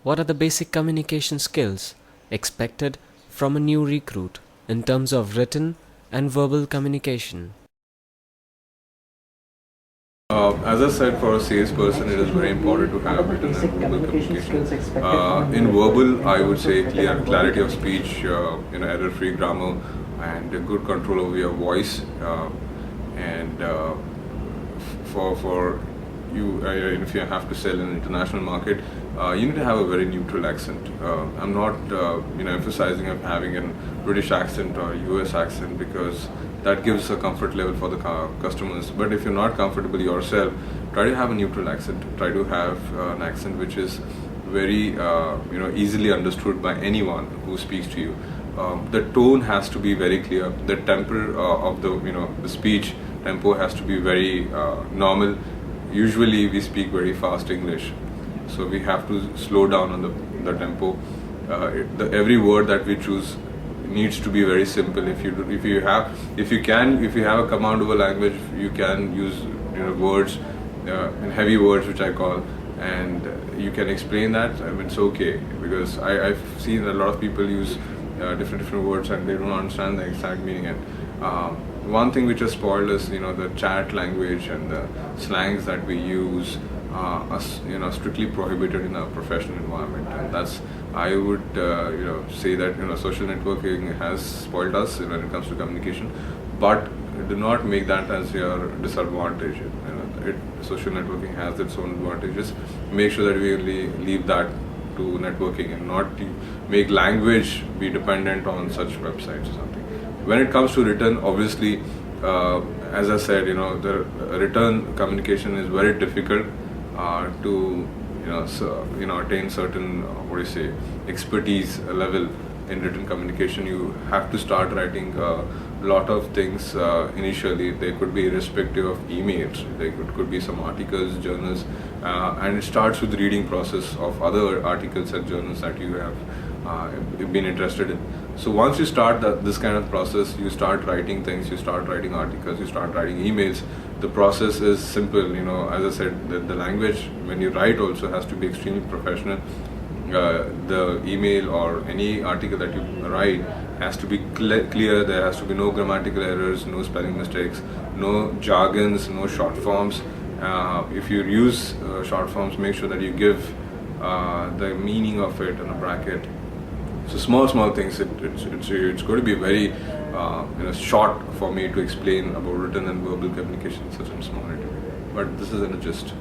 What are the basic communication skills expected from a new recruit in terms of written and verbal communication? As I said, for a salesperson, it is very important to have written and verbal communication. In verbal, I would say clarity of speech, error-free grammar, and a good control over your voice. And for you, if you have to sell in an international market, you need to have a very neutral accent. I'm not, emphasizing of having a British accent or US accent, because that gives a comfort level for the customers. But if you're not comfortable yourself, try to have a neutral accent. Try to have an accent which is very, easily understood by anyone who speaks to you. The tone has to be very clear. The temper of the speech tempo has to be very normal. Usually we speak very fast English, so we have to slow down on the tempo. Every word that we choose needs to be very simple. If you have a command over language, you can use words and heavy words, which I call, and you can explain that. I mean, it's okay, because I've seen a lot of people use different words and they don't understand the exact meaning. And one thing which has spoiled is the chat language and the slangs that we use are strictly prohibited in a professional environment, and that's, I would say that social networking has spoiled us when it comes to communication. But do not make that as your disadvantage. Social networking has its own advantages. Make sure that we only leave that to networking and not make language be dependent on such websites or something. When it comes to written, obviously, as I said, the written communication is very difficult to attain certain expertise level in written communication. You have to start writing a lot of things initially. They could be irrespective of emails. They could be some articles, journals, and it starts with reading process of other articles and journals that you have been interested in. So once you start this kind of process, you start writing things, you start writing articles, you start writing emails. The process is simple. As I said, the language when you write also has to be extremely professional. The email or any article that you write has to be clear. There has to be no grammatical errors, no spelling mistakes, no jargons, no short forms. If you use short forms, make sure that you give the meaning of it in a bracket. So small things. It's going to be very short for me to explain about written and verbal communication in such a small interview. But this is in a gist.